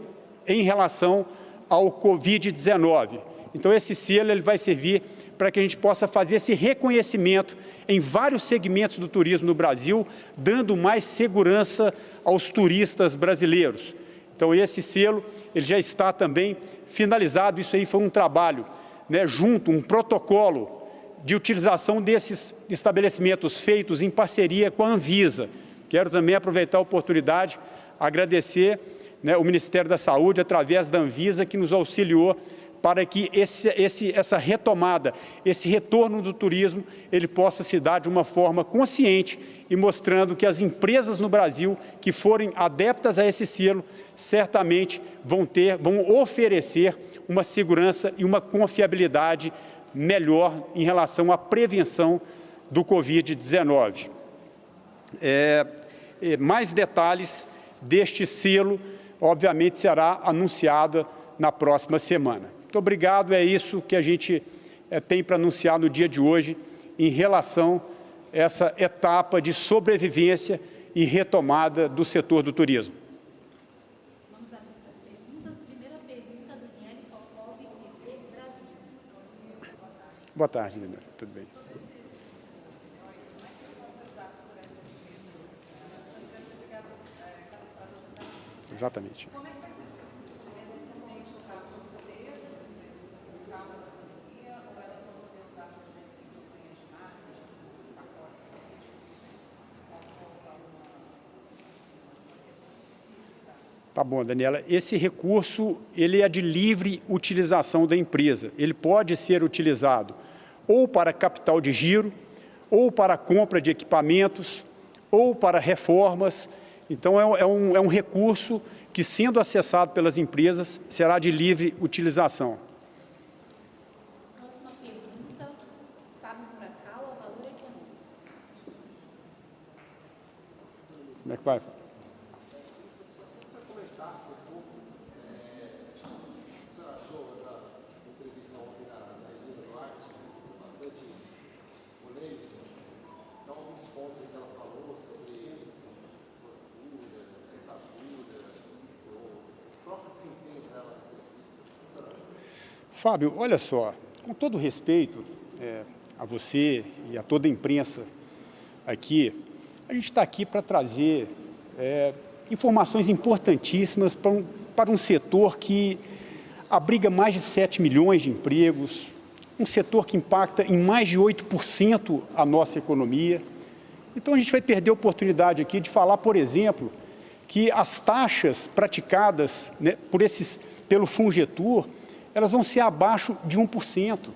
em relação ao Covid-19. Então, esse selo ele vai servir para que a gente possa fazer esse reconhecimento em vários segmentos do turismo no Brasil, dando mais segurança aos turistas brasileiros. Então, esse selo ele já está também finalizado. Isso aí foi um trabalho, né, junto, um protocolo de utilização desses estabelecimentos feitos em parceria com a Anvisa. Quero também aproveitar a oportunidade, agradecer, né, o Ministério da Saúde, através da Anvisa, que nos auxiliou para que essa retomada, esse retorno do turismo, ele possa se dar de uma forma consciente e mostrando que as empresas no Brasil que forem adeptas a esse selo, certamente vão oferecer uma segurança e uma confiabilidade melhor em relação à prevenção do Covid-19. Mais detalhes deste selo, obviamente, será anunciada na próxima semana. Muito obrigado, é isso que a gente tem para anunciar no dia de hoje em relação a essa etapa de sobrevivência e retomada do setor do turismo. Vamos abrir para as perguntas. Primeira pergunta, Daniele Popov, TV Brasil. Boa tarde, Daniele. Tudo bem? Exatamente. Tá bom, Daniela. Esse recurso ele é de livre utilização da empresa. Ele pode ser utilizado ou para capital de giro, ou para compra de equipamentos, ou para reformas. Então, é um recurso que, sendo acessado pelas empresas, será de livre utilização. Próxima pergunta, Fábio Furacão, ao Valor Econômico. Como é que vai? Fábio, olha só, com todo respeito a você e a toda a imprensa aqui, a gente está aqui para trazer informações importantíssimas para um setor que abriga mais de 7 milhões de empregos, um setor que impacta em mais de 8% a nossa economia. Então, a gente vai perder a oportunidade aqui de falar, por exemplo, que as taxas praticadas, né, pelo Fungetur, elas vão ser abaixo de 1%,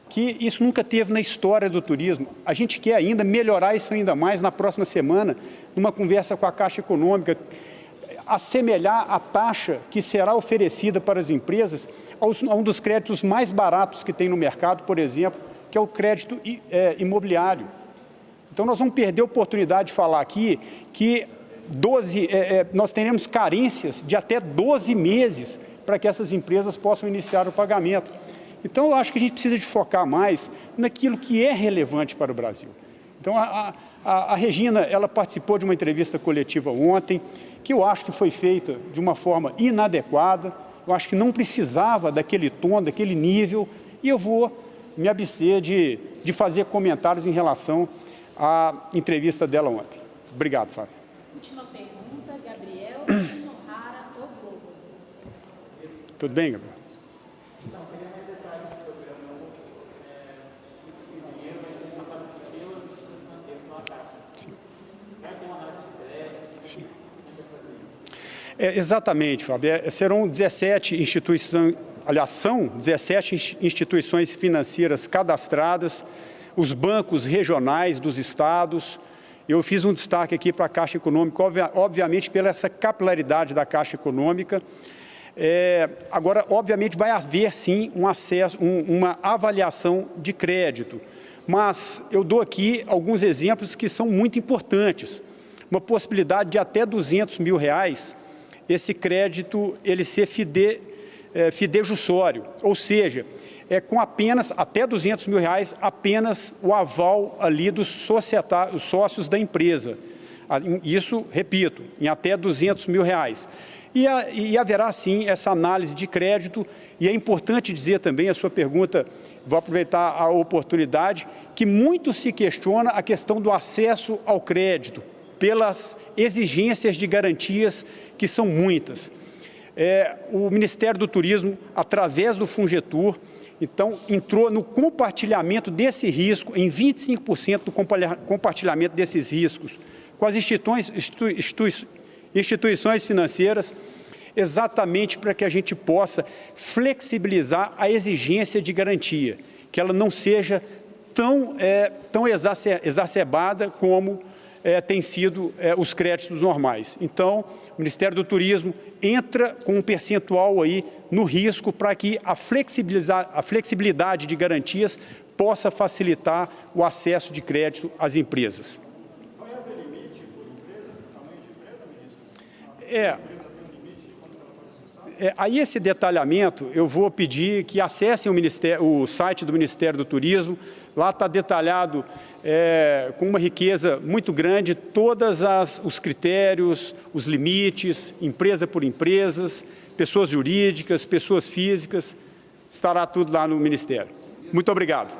que isso nunca teve na história do turismo. A gente quer ainda melhorar isso ainda mais na próxima semana, numa conversa com a Caixa Econômica, assemelhar a taxa que será oferecida para as empresas a um dos créditos mais baratos que tem no mercado, por exemplo, que é o crédito imobiliário. Então, nós vamos perder a oportunidade de falar aqui que nós teremos carências de até 12 meses para que essas empresas possam iniciar o pagamento. Então, eu acho que a gente precisa de focar mais naquilo que é relevante para o Brasil. Então, a Regina, ela participou de uma entrevista coletiva ontem, que eu acho que foi feita de uma forma inadequada, eu acho que não precisava daquele tom, daquele nível, e eu vou me abster de fazer comentários em relação à entrevista dela ontem. Obrigado, Fábio. Última pergunta, Gabriel Shinohara, O Globo. Tudo bem, Gabriel? Sim. Exatamente, Fábio. Serão 17 instituições, aliás, são 17 instituições financeiras cadastradas, os bancos regionais dos estados. Eu fiz um destaque aqui para a Caixa Econômica, obviamente pela essa capilaridade da Caixa Econômica. Agora, obviamente, vai haver sim um acesso, uma avaliação de crédito, mas eu dou aqui alguns exemplos que são muito importantes. Uma possibilidade de até R$200 mil, esse crédito ele ser fidejussório, ou seja, com apenas até R$200 mil, apenas o aval ali dos sócios da empresa. Isso, repito, em até R$200 mil. e haverá, sim, essa análise de crédito. E é importante dizer também, a sua pergunta, vou aproveitar a oportunidade, que muito se questiona a questão do acesso ao crédito, pelas exigências de garantias, que são muitas. O Ministério do Turismo, através do Fungetur, então, entrou no compartilhamento desse risco, em 25% do compartilhamento desses riscos, com as instituições financeiras, exatamente para que a gente possa flexibilizar a exigência de garantia, que ela não seja tão exacerbada como tem sido os créditos normais. Então, o Ministério do Turismo entra com um percentual aí no risco para que a flexibilidade de garantias possa facilitar o acesso de crédito às empresas. Qual é o limite por empresa, tamanho de empresa, ministro? Aí esse detalhamento, eu vou pedir que acessem o site do Ministério do Turismo. Lá está detalhado, com uma riqueza muito grande, todos os critérios, os limites, empresa por empresas, pessoas jurídicas, pessoas físicas, estará tudo lá no Ministério. Muito obrigado.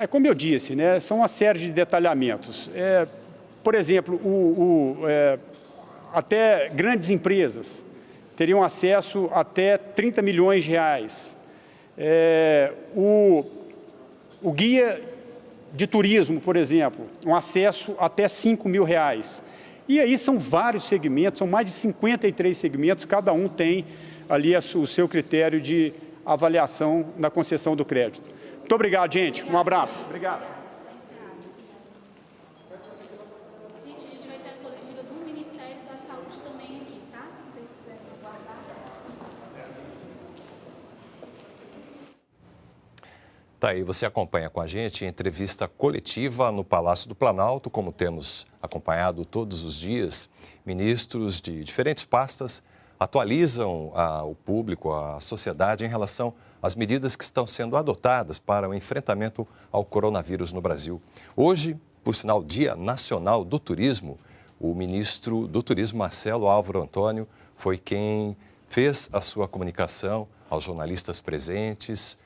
Como eu disse, né, são uma série de detalhamentos. Por exemplo, até grandes empresas teriam acesso até 30 milhões de reais. O guia de turismo, por exemplo, um acesso até 5 mil reais. E aí são vários segmentos, são mais de 53 segmentos, cada um tem ali o seu critério de avaliação na concessão do crédito. Muito obrigado, gente. Um abraço. Obrigado. Tá aí, você acompanha com a gente entrevista coletiva no Palácio do Planalto, como temos acompanhado todos os dias. Ministros de diferentes pastas atualizam o público, a sociedade, em relação às medidas que estão sendo adotadas para o enfrentamento ao coronavírus no Brasil. Hoje, por sinal, Dia Nacional do Turismo, o ministro do Turismo, Marcelo Álvaro Antônio, foi quem fez a sua comunicação aos jornalistas presentes,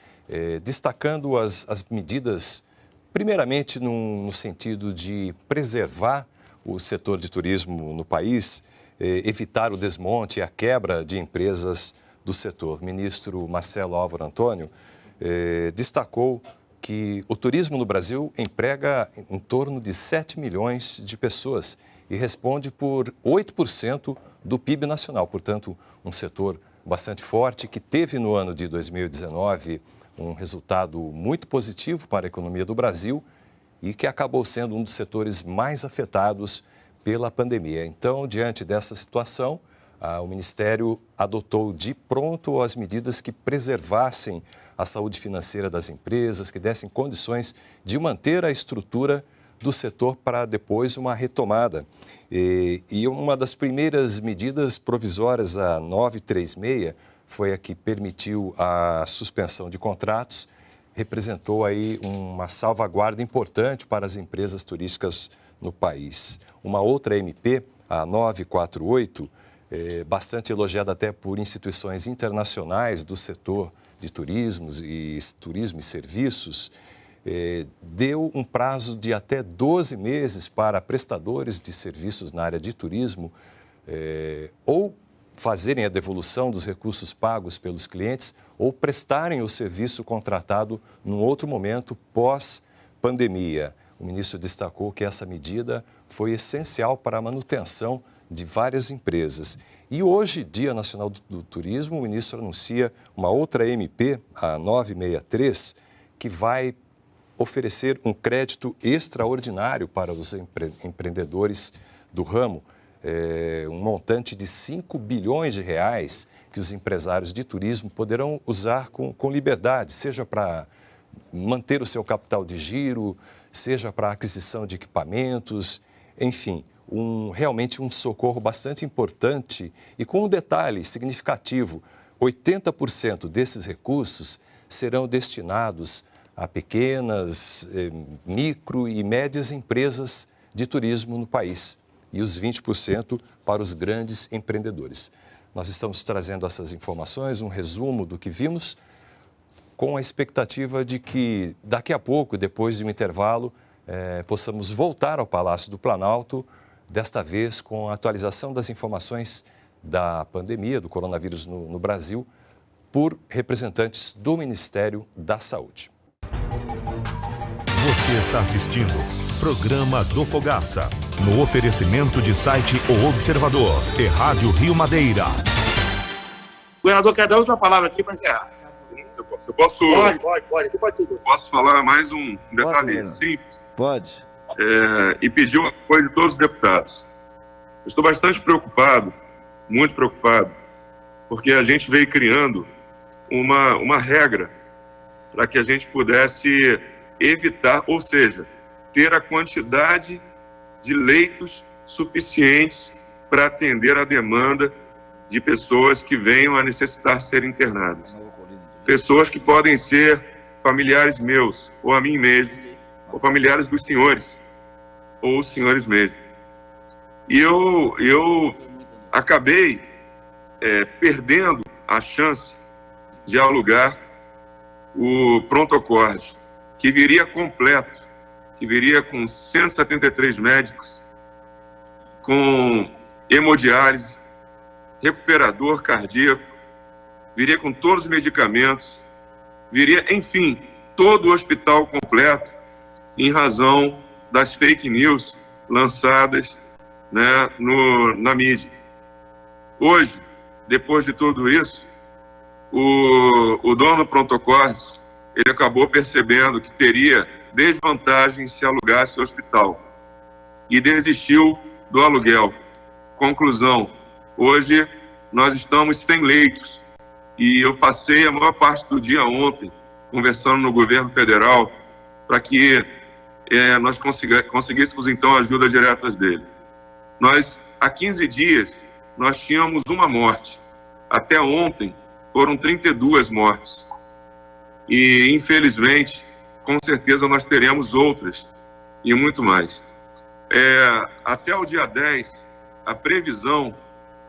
destacando as medidas, primeiramente no sentido de preservar o setor de turismo no país, evitar o desmonte e a quebra de empresas do setor. O ministro Marcelo Álvaro Antônio destacou que o turismo no Brasil emprega em torno de 7 milhões de pessoas e responde por 8% do PIB nacional. Portanto, um setor bastante forte que teve no ano de 2019 um resultado muito positivo para a economia do Brasil e que acabou sendo um dos setores mais afetados pela pandemia. Então, diante dessa situação, o Ministério adotou de pronto as medidas que preservassem a saúde financeira das empresas, que dessem condições de manter a estrutura do setor para depois uma retomada. E uma das primeiras medidas provisórias, a 936, foi a que permitiu a suspensão de contratos, representou aí uma salvaguarda importante para as empresas turísticas no país. Uma outra MP, a 948, bastante elogiada até por instituições internacionais do setor de turismo e serviços, deu um prazo de até 12 meses para prestadores de serviços na área de turismo ou fazerem a devolução dos recursos pagos pelos clientes ou prestarem o serviço contratado num outro momento pós-pandemia. O ministro destacou que essa medida foi essencial para a manutenção de várias empresas. E hoje, Dia Nacional do Turismo, o ministro anuncia uma outra MP, a 963, que vai oferecer um crédito extraordinário para os empreendedores do ramo. Um montante de 5 bilhões de reais que os empresários de turismo poderão usar com liberdade, seja para manter o seu capital de giro, seja para aquisição de equipamentos, enfim, realmente um socorro bastante importante e com um detalhe significativo, 80% desses recursos serão destinados a pequenas, micro e médias empresas de turismo no país e os 20% para os grandes empreendedores. Nós estamos trazendo essas informações, um resumo do que vimos, com a expectativa de que daqui a pouco, depois de um intervalo, possamos voltar ao Palácio do Planalto, desta vez com a atualização das informações da pandemia do coronavírus no Brasil, por representantes do Ministério da Saúde. Você está assistindo Programa do Fogaça, no oferecimento de site O Observador e Rádio Rio Madeira. Governador, quer dar outra palavra aqui para encerrar? Eu posso... Pode tudo. Posso falar mais um detalhe simples? Pode. E pedir o apoio de todos os deputados. Eu estou bastante preocupado, muito preocupado, porque a gente veio criando uma regra para que a gente pudesse evitar, ou seja, ter a quantidade de leitos suficientes para atender a demanda de pessoas que venham a necessitar ser internadas. Pessoas que podem ser familiares meus, ou a mim mesmo, ou familiares dos senhores, ou os senhores mesmo. E eu acabei perdendo a chance de alugar o pronto-acorde, que viria completo, que viria com 173 médicos, com hemodiálise, recuperador cardíaco, viria com todos os medicamentos, viria, enfim, todo o hospital completo, em razão das fake news lançadas, né, na mídia. Hoje, depois de tudo isso, o dono do pronto-acordes, ele acabou percebendo que teria desvantagem se alugasse o hospital e desistiu do aluguel. Conclusão, hoje nós estamos sem leitos e eu passei a maior parte do dia ontem conversando no governo federal para que nós conseguíssemos então a ajuda direta dele. Nós, há 15 dias, nós tínhamos uma morte. Até ontem foram 32 mortes. E, infelizmente, com certeza nós teremos outras e muito mais. Até o dia 10, a previsão,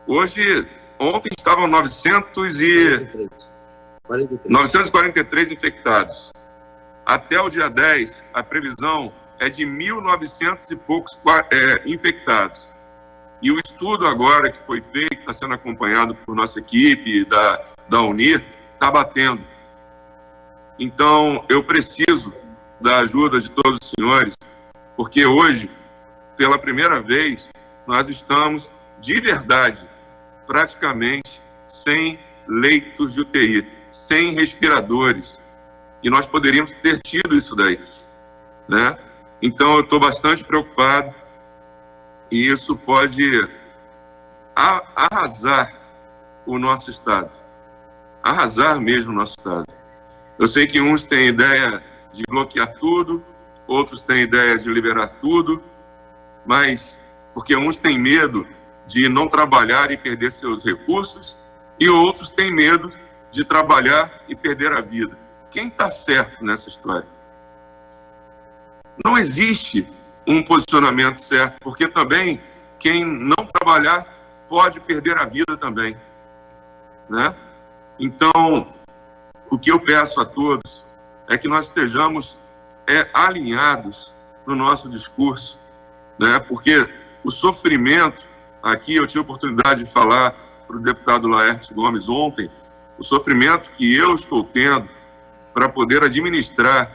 ontem estavam 943 infectados. Até o dia 10, a previsão é de 1.900 e poucos infectados. E o estudo agora que foi feito, está sendo acompanhado por nossa equipe da UNIR, está batendo. Então, eu preciso da ajuda de todos os senhores, porque hoje, pela primeira vez, nós estamos, de verdade, praticamente sem leitos de UTI, sem respiradores. E nós poderíamos ter tido isso daí, né? Então, eu estou bastante preocupado e isso pode arrasar o nosso Estado. Arrasar mesmo o nosso Estado. Eu sei que uns têm ideia de bloquear tudo, outros têm ideia de liberar tudo, mas porque uns têm medo de não trabalhar e perder seus recursos, e outros têm medo de trabalhar e perder a vida. Quem está certo nessa história? Não existe um posicionamento certo, porque também quem não trabalhar pode perder a vida também, né? Então, o que eu peço a todos é que nós estejamos alinhados no nosso discurso, né? Porque o sofrimento, aqui eu tive a oportunidade de falar para o deputado Laerte Gomes ontem, o sofrimento que eu estou tendo para poder administrar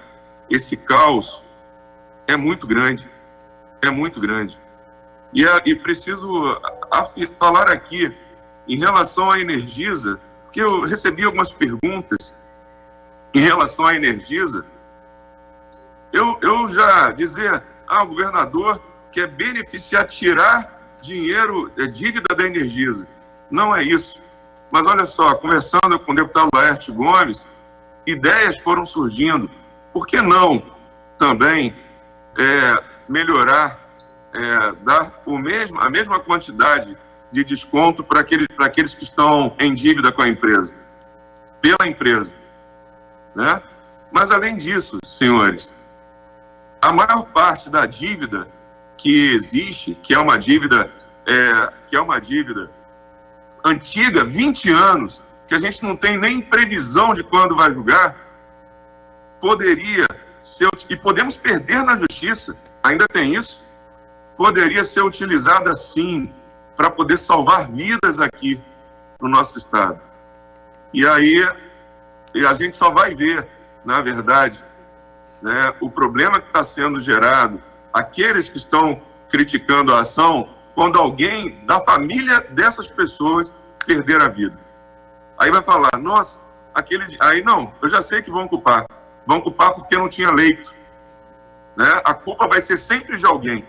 esse caos é muito grande, E preciso falar aqui em relação à Energisa, porque eu recebi algumas perguntas em relação à Energisa. Eu já dizer, o governador quer beneficiar, tirar dinheiro, dívida da Energisa. Não é isso. Mas olha só, conversando com o deputado Laerte Gomes, ideias foram surgindo. Por que não também melhorar, dar a mesma quantidade de desconto para aqueles que estão em dívida com a empresa, pela empresa, né? Mas, além disso, senhores, a maior parte da dívida que existe, que é uma dívida antiga, 20 anos, que a gente não tem nem previsão de quando vai julgar, poderia ser, e podemos perder na justiça, ainda tem isso, poderia ser utilizada sim para poder salvar vidas aqui no nosso estado. E aí a gente só vai ver, na verdade, né, o problema que está sendo gerado, aqueles que estão criticando a ação, quando alguém da família dessas pessoas perder a vida. Aí vai falar, nossa, aí não, eu já sei que vão culpar porque não tinha leito. Né? A culpa vai ser sempre de alguém.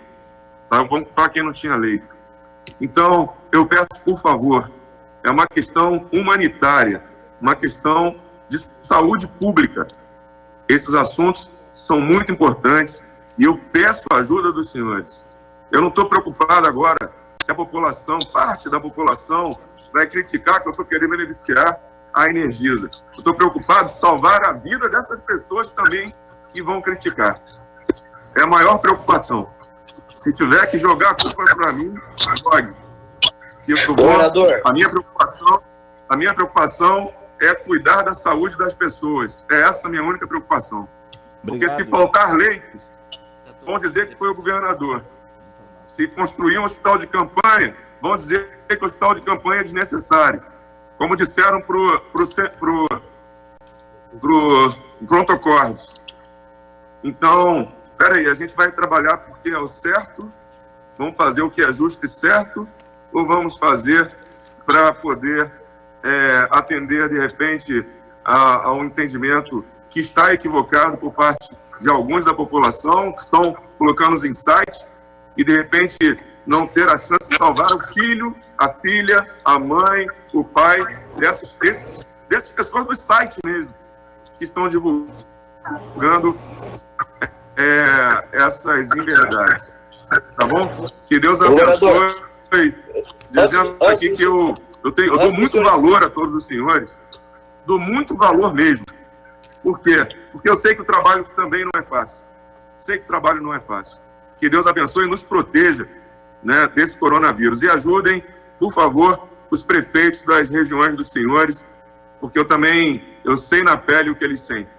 Tá? Vão culpar quem não tinha leito. Então, eu peço, por favor, é uma questão humanitária, uma questão de saúde pública. Esses assuntos são muito importantes e eu peço a ajuda dos senhores. Eu não estou preocupado agora se a população, parte da população, vai criticar que eu estou querendo beneficiar a Energisa. Eu estou preocupado em salvar a vida dessas pessoas também que vão criticar. É a maior preocupação. Se tiver que jogar a culpa para mim, jogue. A minha preocupação é cuidar da saúde das pessoas. É essa a minha única preocupação. Porque se faltar leitos, vão dizer que foi o governador. Se construir um hospital de campanha, vão dizer que o hospital de campanha é desnecessário. Como disseram para os pronto-socorros. Então, peraí, a gente vai trabalhar porque é o certo, vamos fazer o que é justo e certo, ou vamos fazer para poder atender, de repente, a um entendimento que está equivocado por parte de alguns da população, que estão colocando os insights e, de repente, não ter a chance de salvar o filho, a filha, a mãe, o pai, dessas pessoas do site mesmo, que estão divulgando essas inverdades. Tá bom? Que Deus abençoe. Dizendo aqui que eu dou muito valor a todos os senhores, dou muito valor mesmo. Por quê? Porque eu sei que o trabalho também não é fácil. Sei que o trabalho não é fácil. Que Deus abençoe e nos proteja, né, desse coronavírus. E ajudem, por favor, os prefeitos das regiões dos senhores, porque eu sei na pele o que eles sentem.